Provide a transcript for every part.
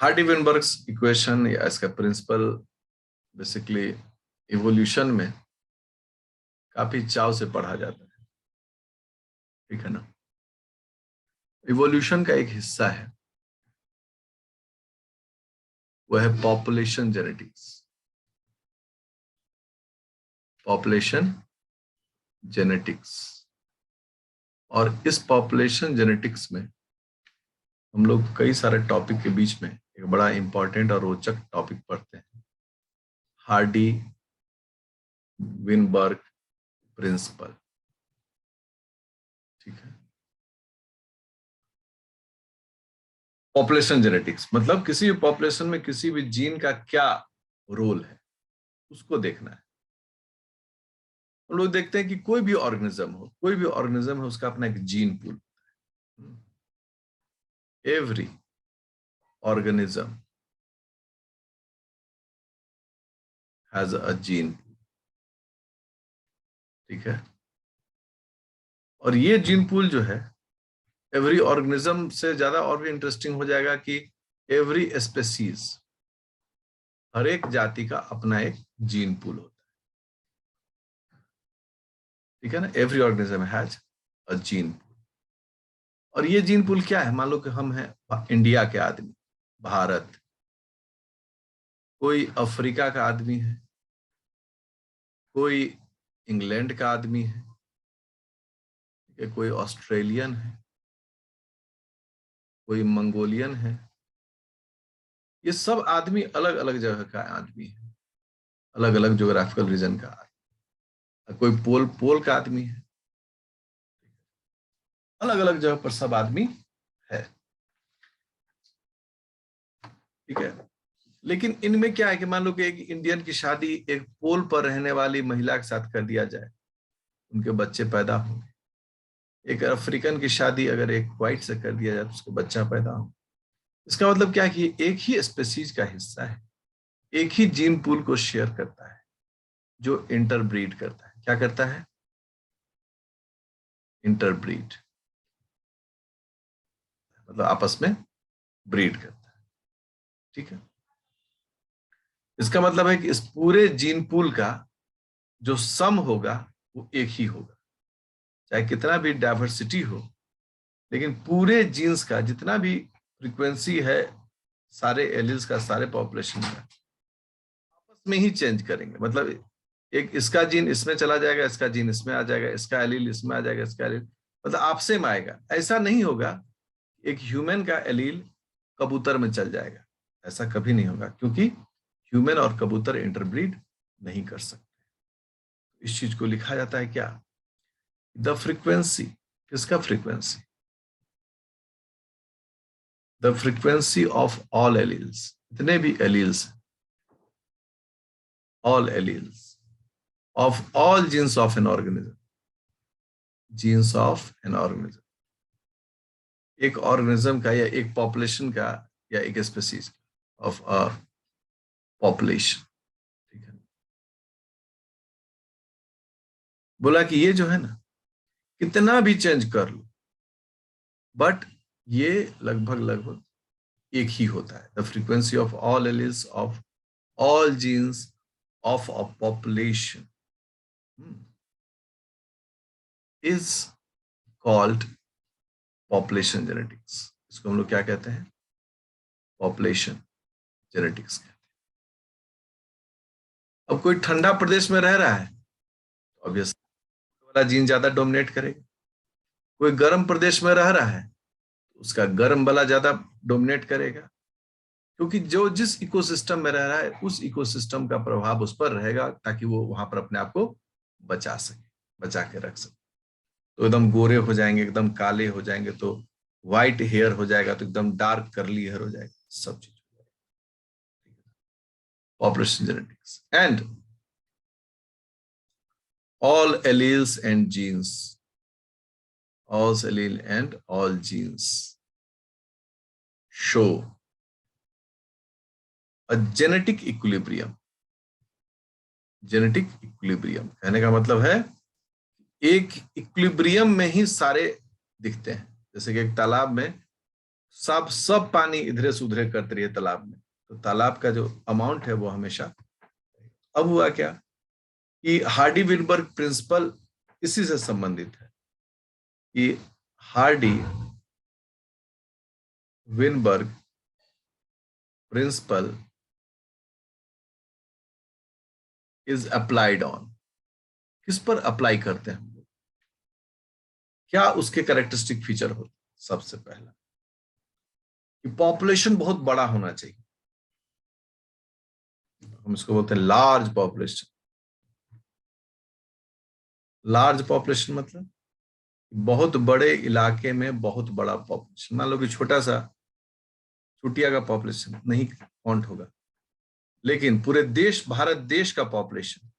हार्डी-वेनबर्ग्स equation या इसका principal basically evolution में काफी चाव से पढ़ा जाता है, ठीक है ना। इवोल्यूशन का एक हिस्सा है, वो है पॉपुलेशन जेनेटिक्स। पॉपुलेशन जेनेटिक्स, और इस पॉपुलेशन जेनेटिक्स में हम लोग कई सारे टॉपिक के बीच में एक बड़ा इंपॉर्टेंट और रोचक टॉपिक पढ़ते हैं, हार्डी विनबर्ग प्रिंसिपल, ठीक है। पॉपुलेशन जेनेटिक्स मतलब किसी भी पॉपुलेशन में किसी भी जीन का क्या रोल है उसको देखना है। हम लोग देखते हैं कि कोई भी ऑर्गेनिज्म है उसका अपना एक gene pool. Every organism has a gene, ठीक है। और ये जीन पूल जो है एवरी ऑर्गेनिज्म से ज्यादा और भी इंटरेस्टिंग हो जाएगा कि एवरी स्पेसीज, हर एक जाति का अपना एक जीन पूल होता है, ठीक है ना। Every organism has a gene pool. और ये जीन पूल क्या है, मान लो कि हम हैं इंडिया के आदमी, भारत, कोई अफ्रीका का आदमी है, कोई इंग्लैंड का आदमी है, कोई ऑस्ट्रेलियन है, कोई मंगोलियन है। ये सब आदमी अलग अलग जगह का आदमी है, अलग अलग ज्योग्राफिकल रीजन का आदमी। कोई पोल पोल का आदमी है, अलग अलग जगह पर सब आदमी है, ठीक है। लेकिन इनमें क्या है कि मान लो कि एक इंडियन की शादी एक पोल पर रहने वाली महिला के साथ कर दिया जाए, उनके बच्चे पैदा होंगे। एक अफ्रीकन की शादी अगर एक व्हाइट से कर दिया जाए तो उसके बच्चा पैदा हो। इसका मतलब क्या है कि एक ही स्पेसीज का हिस्सा है, एक ही जीन पूल को शेयर करता है, जो इंटरब्रीड करता है। क्या करता है? इंटरब्रीड, मतलब आपस में ब्रीड करता है, ठीक है। इसका मतलब है कि इस पूरे जीन पूल का जो सम होगा वो एक ही होगा, चाहे कितना भी डाइवर्सिटी हो, लेकिन पूरे जीन्स का जितना भी फ्रीक्वेंसी है, सारे एलिल्स का, सारे पॉपुलेशन का, आपस में ही चेंज करेंगे। मतलब एक इसका जीन इसमें चला जाएगा, इसका जीन इसमें आ जाएगा, इसका एलील इसमें आ जाएगा, इसका एलील, मतलब आपसे में आएगा। ऐसा नहीं होगा एक ह्यूमन का एलील कबूतर में चल जाएगा, ऐसा कभी नहीं होगा, क्योंकि ह्यूमन और कबूतर इंटरब्रीड नहीं कर सकते। इस चीज को लिखा जाता है क्या? The frequency. किसका frequency? The frequency of all alleles, जितने भी alleles, all alleles of all genes of an organism, genes of an organism, एक ऑर्गेनिज्म का या एक पॉपुलेशन का या एक स्पीसीज ऑफ अ पॉपुलेशन, ठीक है। बोला कि ये जो है ना, कितना भी चेंज कर लो, बट ये लगभग लगभग एक ही होता है। The frequency of all alleles of all genes of a population is called population genetics. इसको हम लोग क्या कहते हैं? पॉपुलेशन जेनेटिक्स कहते हैं। अब कोई ठंडा प्रदेश में रह रहा है तो ऑब्वियसली वाला जीन ज्यादा डोमिनेट करेगा। कोई गर्म प्रदेश में रह रहा है तो उसका गर्म वाला ज्यादा डोमिनेट करेगा, क्योंकि जो जिस इकोसिस्टम में रह रहा है उस इकोसिस्टम का प्रभाव उस पर रहेगा, ताकि वो वहां पर अपने आप को बचा सके, बचा के रख सके। तो एकदम गोरे हो जाएंगे, एकदम काले हो जाएंगे, तो व्हाइट हेयर हो जाएगा, तो एकदम डार्क करली हेयर हो जाएगा, सब चीज। Population genetics and all alleles and genes, all allele and all genes show a genetic equilibrium। Genetic equilibrium कहने का मतलब है एक इक्विलिब्रियम में ही सारे दिखते हैं। जैसे कि एक तालाब में सब पानी इधरे से उधरे करते रहिए तालाब में, तो तालाब का जो अमाउंट है वो हमेशा। अब हुआ क्या कि हार्डी विनबर्ग प्रिंसिपल इसी से संबंधित है कि Hardy Weinberg principal is applied on, किस पर अप्लाई करते हैं हम लोग, क्या उसके कैरेक्टरिस्टिक फीचर होते हैं। सबसे पहला कि पॉपुलेशन बहुत बड़ा होना चाहिए, हम इसको बोलते हैं लार्ज पॉपुलेशन। लार्ज पॉपुलेशन मतलब बहुत बड़े इलाके में बहुत बड़ा पॉपुलेशन। मान लो कि छोटा सा चुटिया का पॉपुलेशन नहीं काउंट होगा, लेकिन पूरे देश, भारत देश का पॉपुलेशन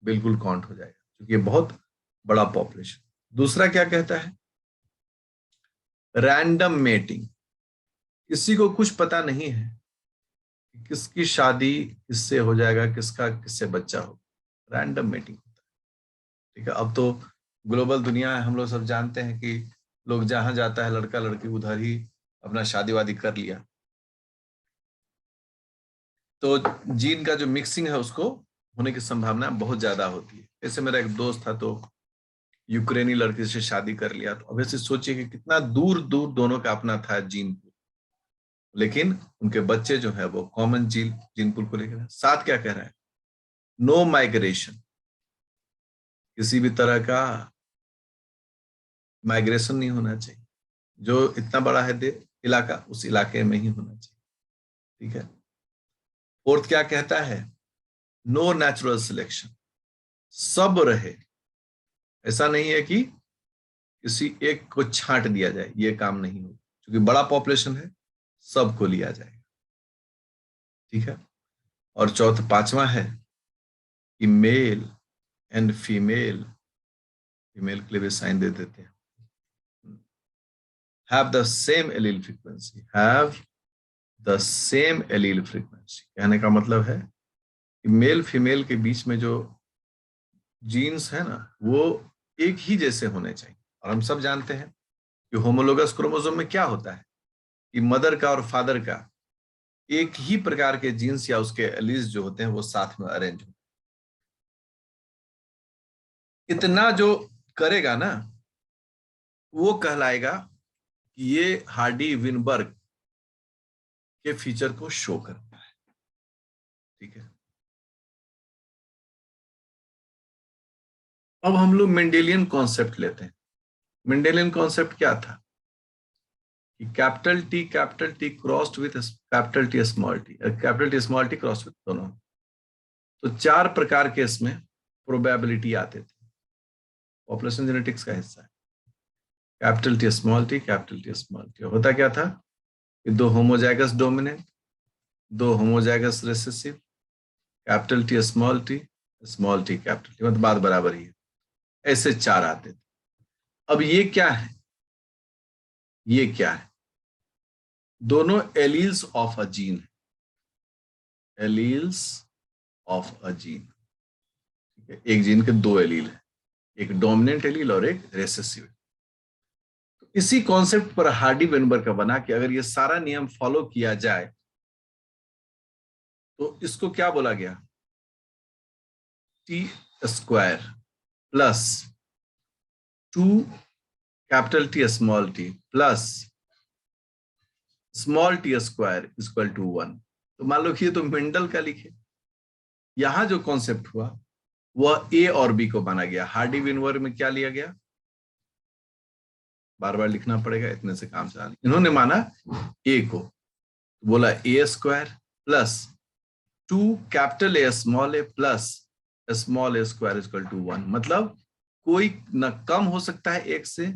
बिल्कुल काउंट हो जाएगा, क्योंकि ये बहुत बड़ा पॉपुलेशन। दूसरा क्या कहता है, रैंडम मेटिंग, किसी को कुछ पता नहीं है कि किसकी शादी किससे हो जाएगा, किसका किससे बच्चा हो, रैंडम मेटिंग होता है। ठीक है, अब तो ग्लोबल दुनिया है, हम लोग सब जानते हैं कि लोग जहां जाता है लड़का लड़की उधर ही अपना शादी वादी कर लिया। तो जीन का जो मिक्सिंग है उसको होने की संभावना बहुत ज्यादा होती है। जैसे मेरा एक दोस्त था, तो यूक्रेनी लड़की से शादी कर लिया, तो अब ऐसे सोचिए कि कितना दूर दूर दोनों का अपना था जीन पूल, लेकिन उनके बच्चे जो है वो कॉमन जीन पूल को लेकर। साथ क्या कह रहा है, नो माइग्रेशन, किसी भी तरह का माइग्रेशन नहीं होना चाहिए, जो इतना बड़ा है इलाका उस इलाके में ही होना चाहिए। ठीक है। फोर्थ क्या कहता है, नो नेचुरल सिलेक्शन, सब रहे, ऐसा नहीं है कि किसी एक को छांट दिया जाए, ये काम नहीं हो, क्योंकि बड़ा पॉपुलेशन है, सबको लिया जाएगा। ठीक है। और चौथा पांचवा है कि मेल एंड फीमेल, फीमेल के लिए भी साइन दे देते हैं, have the same allele frequency, have the same allele frequency। कहने का मतलब है कि मेल फीमेल के बीच में जो जीन्स है ना वो एक ही जैसे होने चाहिए। और हम सब जानते हैं कि होमोलोगस क्रोमोसोम में क्या होता है कि मदर का और फादर का एक ही प्रकार के जीन्स या उसके एलीज जो होते हैं वो साथ में अरेंज होते हैं। इतना जो करेगा ना वो कहलाएगा कि ये हार्डी विनबर्ग के फीचर को शो करता है। ठीक है। अब हम लोग मेंडेलियन कॉन्सेप्ट लेते हैं। मेंडेलियन कॉन्सेप्ट क्या था कि capital T crossed with capital T small T, capital T small T cross with दोनों, तो चार प्रकार के इसमें प्रोबेबिलिटी आते थे। पॉपुलेशन जेनेटिक्स का हिस्सा है। Capital T small T, capital T small T. होता क्या था कि दो होमोजाइगस डोमिनेंट, दो homozygous recessive, capital T small T capital T, मतलब बात बराबर ही है, ऐसे चार आते थे। अब ये क्या है, ये क्या है, दोनों alleles of a gene, alleles of a gene. ठीक है, एक जीन के दो एलील है, एक डोमिनेंट एलील और एक रेसेसिव। तो इसी कॉन्सेप्ट पर हार्डी वेनबर्ग का बना कि अगर ये सारा नियम फॉलो किया जाए तो इसको क्या बोला गया, T square plus 2 capital T small t plus small t square equal to 1। तो मान लो कि ये तो मेंडल का लिखे, यहां जो कॉन्सेप्ट हुआ वह ए और बी को माना गया। हार्डी विनबर्ग में क्या लिया गया, बार बार लिखना पड़ेगा, इतने से काम चला, इन्होंने माना ए को, बोला A square plus 2 capital A plus small A square equal to 1। मतलब कोई न कम हो सकता है एक से,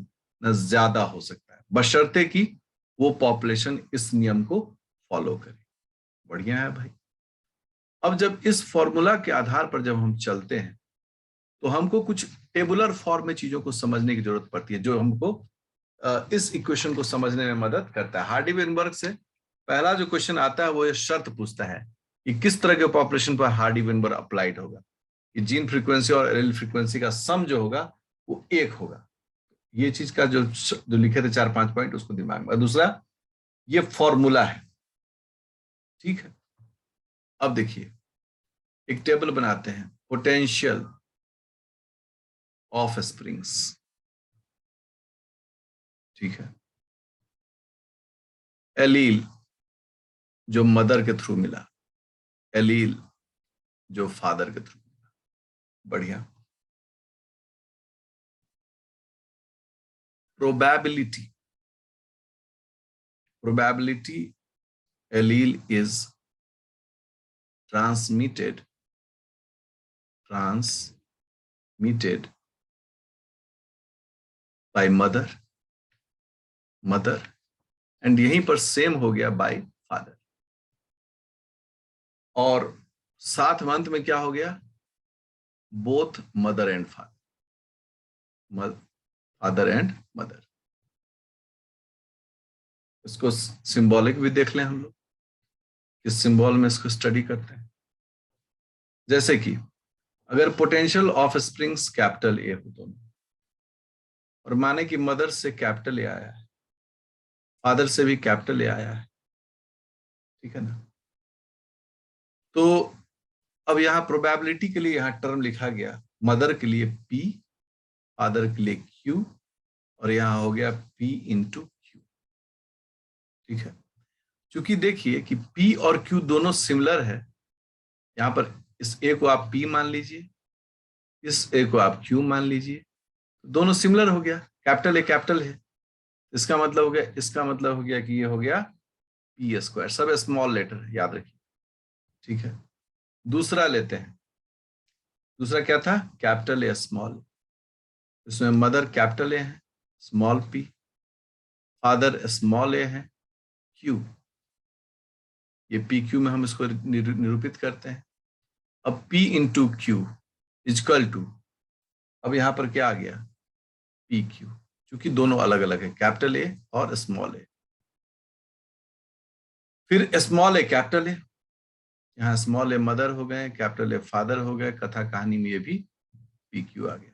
न ज्यादा हो सकता है, बशर्ते कि वो पॉपुलेशन इस नियम को फॉलो करे। बढ़िया है भाई। अब जब इस फॉर्मूला के आधार पर जब हम चलते हैं तो हमको कुछ टेबुलर फॉर्म में चीजों को समझने की जरूरत पड़ती है, जो हमको इस इक्वेशन को समझने में मदद करता है। हार्डी वेनबर्ग से पहला जो क्वेश्चन आता है वो ये शर्त पूछता है कि किस तरह के पॉपुलेशन पर हार्डी वेनबर्ग अप्लाइड होगा, कि जीन फ्रीक्वेंसी और एलील फ्रीक्वेंसी का सम जो होगा वो एक होगा। ये चीज का जो लिखे थे 4-5 पॉइंट उसको दिमाग में। दूसरा ये फॉर्मूला है, ठीक है। अब देखिए एक टेबल बनाते हैं, पोटेंशियल ऑफ स्प्रिंग्स, ठीक है। एलील जो मदर के थ्रू मिला, एलील जो फादर के थ्रू मिला, बढ़िया। Probability, probability allele is transmitted by mother and यहीं पर सेम हो गया बाय फादर, और साथ में अंत में क्या हो गया, both mother and father, father and mother. इसको सिंबॉलिक भी देख लें हम लोग, किस सिंबल में इसको स्टडी करते हैं। जैसे कि अगर potential of springs capital A हो दोनों, और माने कि मदर से कैपिटल ए आया है, फादर से भी कैपिटल ए आया है, ठीक है ना। तो अब यहां प्रोबेबिलिटी के लिए यहां टर्म लिखा गया, मदर के लिए P, फादर के लिए Q, और यहां हो गया P इंटू Q, ठीक है। क्योंकि देखिए कि P और Q दोनों सिमिलर है, यहां पर इस A को आप P मान लीजिए, इस A को आप Q मान लीजिए, दोनों सिमिलर हो गया, कैपिटल ए कैपिटल है, इसका मतलब हो गया, इसका मतलब हो गया कि ये हो गया P स्क्वायर, सब स्मॉल लेटर है, याद रखिए, ठीक है। दूसरा लेते हैं, दूसरा क्या था, कैपिटल ए स्मॉल, इसमें मदर कैपिटल ए है, स्मॉल p, फादर स्मॉल ए है, q, ये पी क्यू में हम इसको निरूपित करते हैं। अब p into q equal to, अब यहां पर क्या आ गया, पी क्यू, क्योंकि दोनों अलग अलग है, कैपिटल ए और स्मॉल ए। फिर स्मॉल ए कैपिटल ए, यहाँ स्मॉल ए मदर हो गए, कैपिटल ए फादर हो गए, कथा कहानी में ये भी पी क्यू आ गया,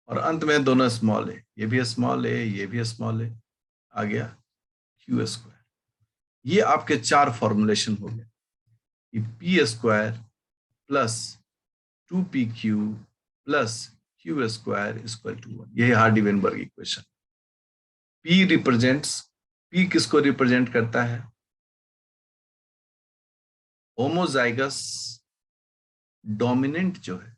और अंत में दोनों स्मॉल ए, ये भी स्मॉल ए, ये भी स्मॉल ए, आ गया क्यू स्क्वायर। ये आपके चार फॉर्मुलेशन हो गए, कि p square plus 2pq plus q square equal to 1, यही Hardy Weinberg equation. p represents, p किसको रिप्रेजेंट करता है, होमोजाइगस डोमिनेंट जो है,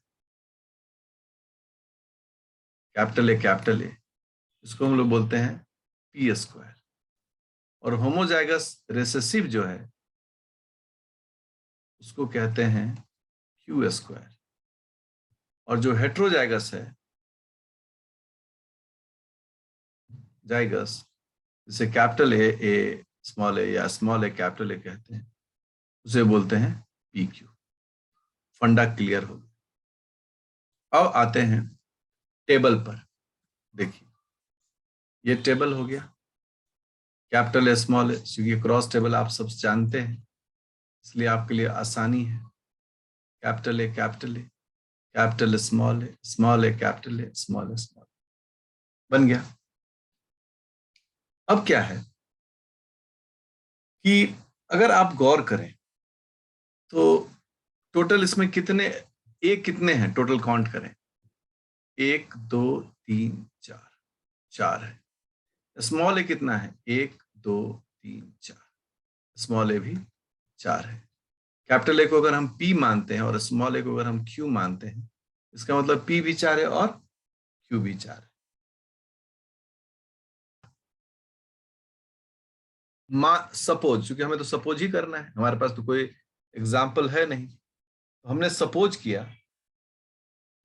कैपिटल ए, इसको हम लोग बोलते हैं पी स्क्वायर, और होमोजाइगस रिसेसिव जो है उसको कहते हैं क्यू स्क्वायर, और जो हेट्रोजाइगस है, जाइगस, जिसे कैपिटल ए स्मॉल ए या स्मॉल ए कैपिटल ए कहते हैं, उसे बोलते हैं पी क्यू। फंडा क्लियर हो गया। अब आते हैं टेबल पर, देखिए ये टेबल हो गया, कैपिटल ए स्मॉल ए, क्योंकि क्रॉस टेबल आप सब जानते हैं, इसलिए आपके लिए आसानी है, capital A capital A, capital small A capital A, small बन गया। अब क्या है कि अगर आप गौर करें तो टोटल इसमें कितने ए कितने हैं, टोटल काउंट करें, 1 2 3 4, 4 है। स्मॉल ए कितना है, 1 2 3 4, स्मॉल ए भी 4 है। कैपिटल ए को अगर हम P मानते हैं और स्मॉल ए को अगर हम Q मानते हैं, इसका मतलब P भी 4 है और Q भी 4 है। सपोज, क्योंकि हमें तो सपोज ही करना है, हमारे पास तो कोई एग्जाम्पल है नहीं, तो हमने सपोज किया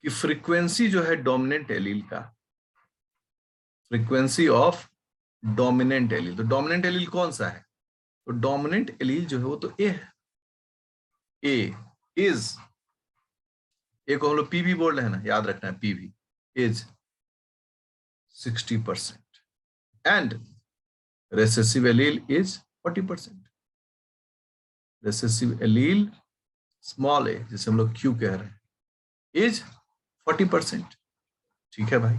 कि फ्रीक्वेंसी जो है डोमिनेंट एलील का, फ्रीक्वेंसी ऑफ डोमिनेंट एलील, तो डोमिनेंट एलील कौन सा है, तो डोमिनेंट एलील जो है वो तो ए है, ए इज, ए को हम लोग पीवी बोल रहे हैं ना, याद रखना है, PV is 60% and recessive allele is 40%, recessive allele small a, जिसे हम लोग Q कह रहे हैं, is 40%, ठीक है भाई।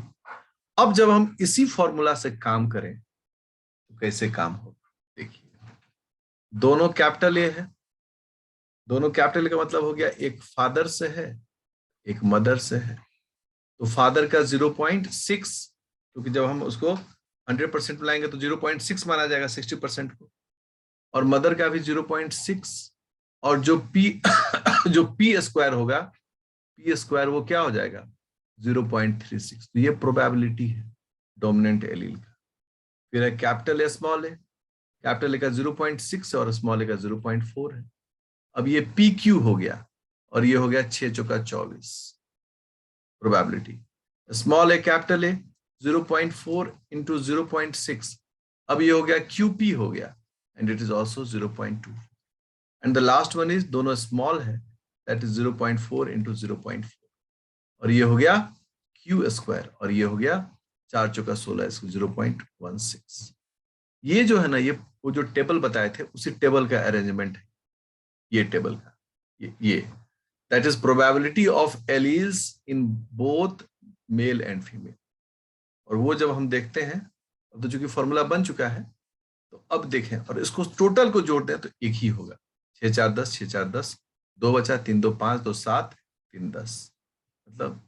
अब जब हम इसी फॉर्मूला से काम करें तो कैसे काम होगा, देखिए दोनों कैपिटल ए है, दोनों कैपिटल का मतलब हो गया एक फादर से है, एक मदर से है। तो फादर का 0.6, क्योंकि जब हम उसको 100% लाएंगे तो 0.6 माना जाएगा 60% को, और मदर का भी 0.6, और जो पी जो पी स्क्वायर होगा, पी स्क्वायर वो क्या हो जाएगा 0.36। तो ये प्रोबेबिलिटी है डोमिनेंट एलील का। फिर है capital A small A, capital A का 0.6 और स्मॉल ए का 0.4 है। अब ये पी क्यू हो गया और ये हो गया 6 चौका 24 probability. Small A capital A 0.4 into 0.6, अब ये हो गया QP हो गया, and it is also 0.2। And the last one is दोनों स्मॉल है, दैट इज 0.4 इंटू 0.4, और ये हो गया Q स्क्वायर, और ये हो गया 4 चौका 16 इसको 0.16। ये जो है ना, ये वो जो टेबल बताए थे उसी टेबल का अरेंजमेंट है, ये टेबल का, ये that is probability of alleles in both male and female. और वो जब हम देखते हैं, अब तो चूंकि फॉर्मूला बन चुका है, तो अब देखें और इसको टोटल को जोड़ दें तो एक ही होगा, 6 4 10, 6 4 10, 2 बचा, 3 2 5, 2 7, 3 10, मतलब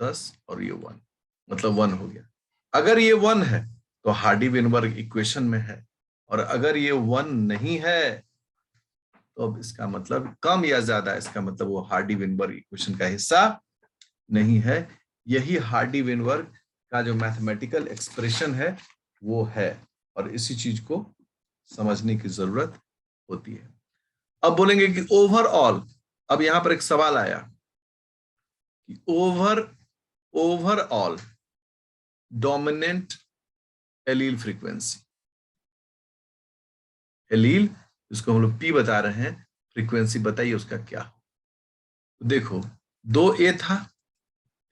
10, और ये 1, मतलब 1 हो गया। अगर ये 1 है तो हार्डी विनबर्ग इक्वेशन में है, और अगर ये 1 नहीं है तो अब इसका मतलब कम या ज्यादा, इसका मतलब वो हार्डी विनबर्ग इक्वेशन का हिस्सा नहीं है। यही हार्डी विनबर्ग का जो मैथमेटिकल एक्सप्रेशन है वो है, और इसी चीज को समझने की जरूरत होती है। अब बोलेंगे कि ओवरऑल, अब यहां पर एक सवाल आया कि overall dominant allele frequency, allele जिसको हम लोग पी बता रहे हैं, फ्रीक्वेंसी बताइए उसका क्या हो। तो देखो 2A था,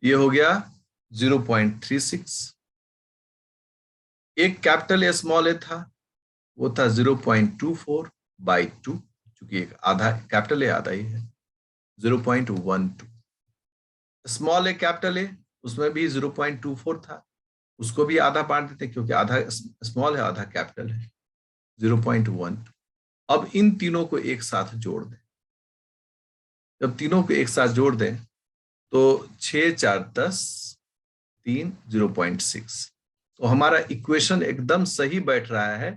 ये हो गया 0.36, एक कैपिटल ए स्मॉल ए था, वो था 0.24/2, क्योंकि एक आधा कैपिटल ए आधा ही है, 0.12। स्मॉल ए कैपिटल ए, उसमें भी 0.24 था, उसको भी आधा बांट देते क्योंकि आधा स्मॉल है आधा कैपिटल है, 0.12। अब इन तीनों को एक साथ जोड़ दें, जब तीनों को एक साथ जोड़ दें तो 6 4 10, 3 0.6। तो हमारा इक्वेशन एकदम सही बैठ रहा है,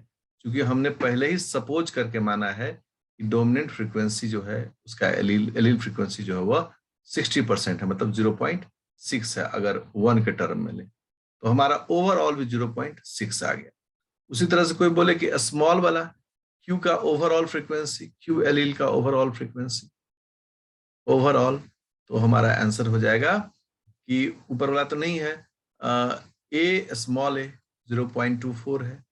क्योंकि हमने पहले ही सपोज करके माना है कि डोमिनेंट फ्रीक्वेंसी जो है उसका एलील फ्रीक्वेंसी जो है वह 60% है, मतलब 0.6 है अगर 1 के टर्म में ले, तो हमारा ओवरऑल भी 0.6 आ गया। उसी तरह से कोई बोले कि स्मॉल वाला क्यू का ओवरऑल फ्रीक्वेंसी, क्यू एलील का ओवरऑल फ्रीक्वेंसी, ओवरऑल, तो हमारा आंसर हो जाएगा कि ऊपर वाला तो नहीं है, ए स्मॉल ए 0.24 है,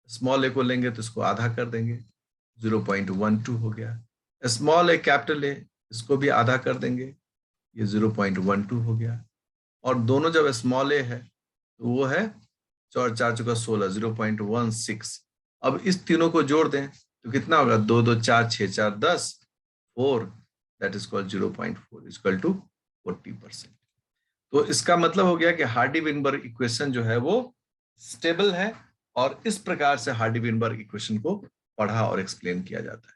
स्मॉल ए को लेंगे तो इसको आधा कर देंगे, 0.12 हो गया। स्मॉल ए कैपिटल ए, इसको भी आधा कर देंगे, ये 0.12 हो गया। और दोनों जब स्मॉल ए है तो वो है 4 4 चौका 16, 0.16। अब इस तीनों को जोड़ दें तो कितना होगा, 2 2 4 6 4 10, 4, that is called 0.4 equal to 40%। तो इसका मतलब हो गया कि हार्डी विनबर्ग इक्वेशन जो है वो स्टेबल है, और इस प्रकार से हार्डी विनबर्ग इक्वेशन को पढ़ा और एक्सप्लेन किया जाता है।